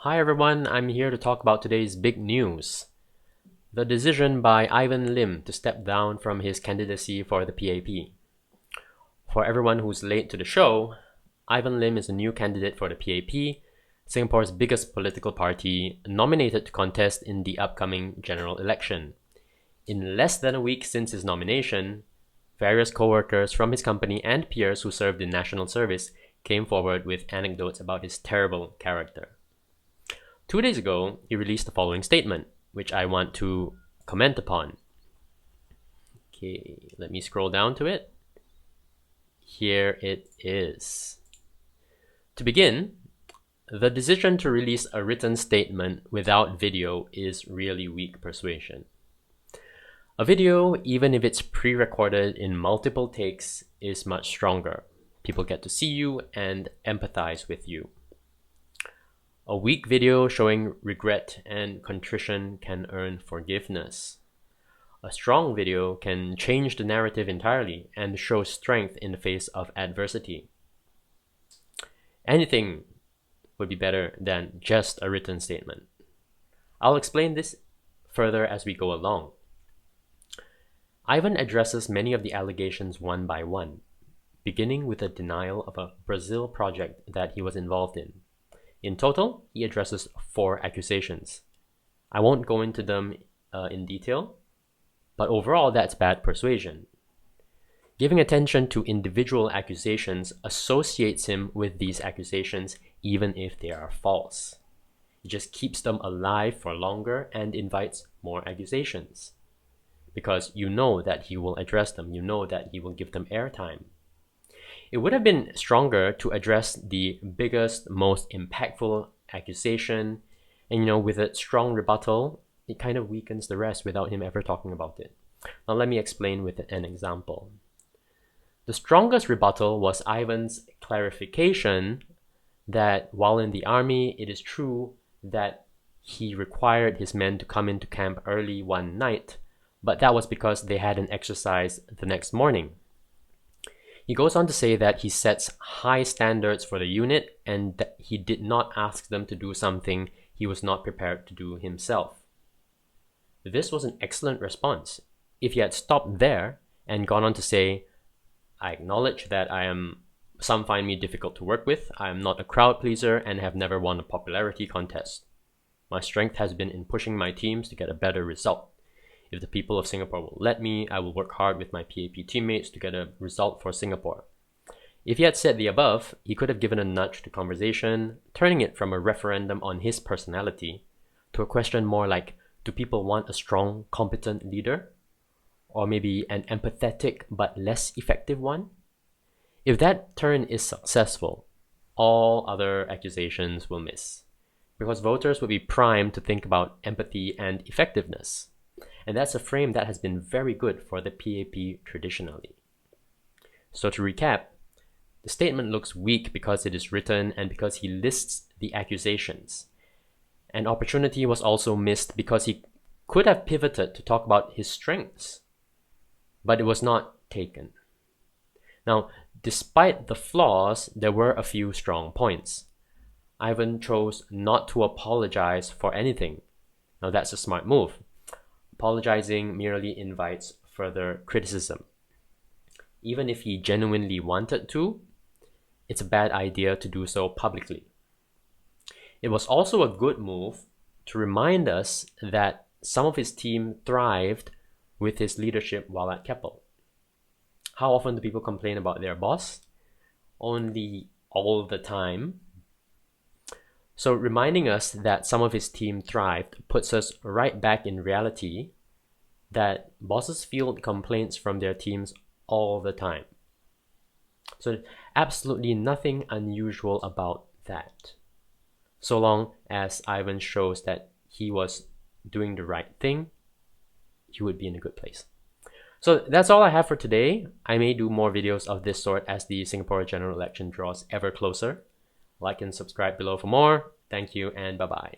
Hi everyone, I'm here to talk about today's big news. The decision by Ivan Lim to step down from his candidacy for the PAP. For everyone who's late to the show, Ivan Lim is a new candidate for the PAP, Singapore's biggest political party, nominated to contest in the upcoming general election. In less than a week since his nomination, various co-workers from his company and peers who served in national service came forward with anecdotes about his terrible character. 2 days ago, he released the following statement, which I want to comment upon. Okay, let me scroll down to it. Here it is. To begin, the decision to release a written statement without video is really weak persuasion. A video, even if it's pre-recorded in multiple takes, is much stronger. People get to see you and empathize with you. A weak video showing regret and contrition can earn forgiveness. A strong video can change the narrative entirely and show strength in the face of adversity. Anything would be better than just a written statement. I'll explain this further as we go along. Ivan addresses many of the allegations one by one, beginning with a denial of a Brazil project that he was involved in. In total, he addresses 4 accusations. I won't go into them in detail, but overall that's bad persuasion. Giving attention to individual accusations associates him with these accusations even if they are false. It just keeps them alive for longer and invites more accusations. Because you know that he will address them, you know that he will give them airtime. It would have been stronger to address the biggest, most impactful accusation, and with a strong rebuttal, it kind of weakens the rest without him ever talking about it. Now let me explain with an example. The strongest rebuttal was Ivan's clarification that while in the army, it is true that he required his men to come into camp early one night, but that was because they had an exercise the next morning. He goes on to say that he sets high standards for the unit and that he did not ask them to do something he was not prepared to do himself. This was an excellent response. If he had stopped there and gone on to say, I acknowledge that some find me difficult to work with, I am not a crowd pleaser and have never won a popularity contest. My strength has been in pushing my teams to get a better result. If the people of Singapore will let me, I will work hard with my PAP teammates to get a result for Singapore. If he had said the above, he could have given a nudge to conversation, turning it from a referendum on his personality to a question more like, do people want a strong, competent leader? Or maybe an empathetic but less effective one? If that turn is successful, all other accusations will miss, because voters will be primed to think about empathy and effectiveness. And that's a frame that has been very good for the PAP traditionally. So to recap, the statement looks weak because it is written and because he lists the accusations. An opportunity was also missed because he could have pivoted to talk about his strengths, but it was not taken. Now, despite the flaws, there were a few strong points. Ivan chose not to apologize for anything. Now that's a smart move. Apologizing merely invites further criticism. Even if he genuinely wanted to, it's a bad idea to do so publicly. It was also a good move to remind us that some of his team thrived with his leadership while at Keppel. How often do people complain about their boss? Only all the time. So reminding us that some of his team thrived puts us right back in reality that bosses field complaints from their teams all the time. So absolutely nothing unusual about that. So long as Ivan shows that he was doing the right thing, he would be in a good place. So that's all I have for today. I may do more videos of this sort as the Singapore general election draws ever closer. Like and subscribe below for more. Thank you and bye-bye.